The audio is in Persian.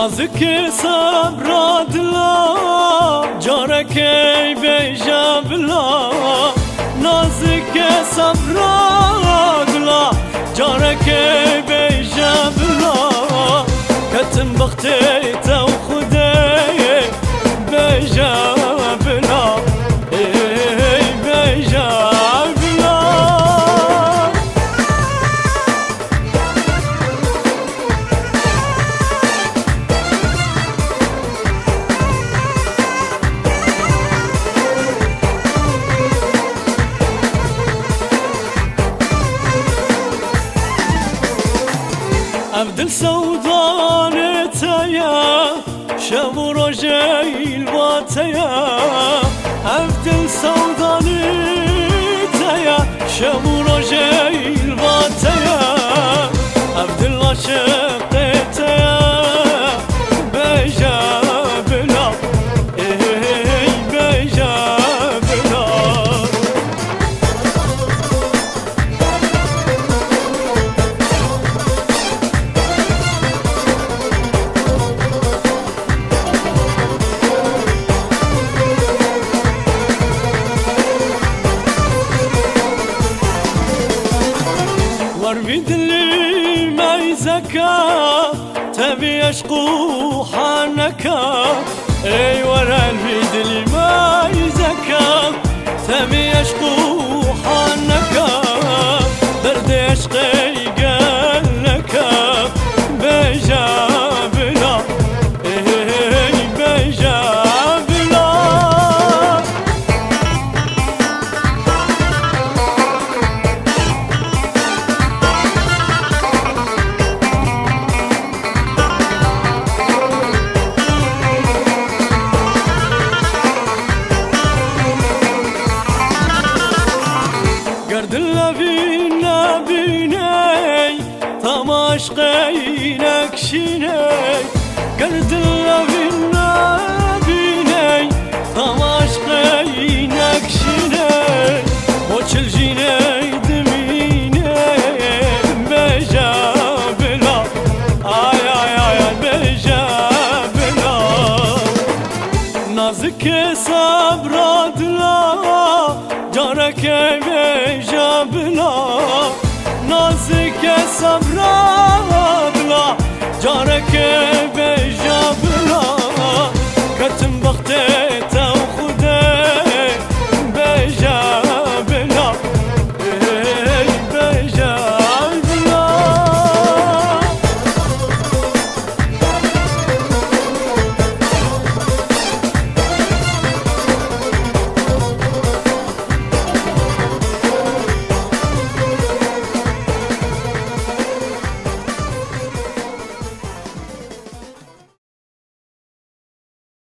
نازك صبرات لا جارك بيجاب لا نازك صبرات لا جارك بيجاب لا كتم بختي تو خدي بيجاب لا بيجاب لا عبد سودان تايا شب رجيل باتيا عبد سودان تايا شب رجيل باتيا عبد العاشق تايا بيجاب لا بيجاب لا وربيد اللي ما يزكى تبي يشقو حنكا اي ورا البيد اللي ما يزكى تبي يشقو حنكا درد عشقي قال لك بيجاب لا بيجاب لا قرد اللبينا بيني تماشقي نكشيني قرد اللبينا بيني تماشقي نكشيني وش الجيني دميني بيجاب لا آي آي آي بيجاب لا نازك صبرات لا جارك بيجاب لا نازك صبرات لا جارك بيجاب لا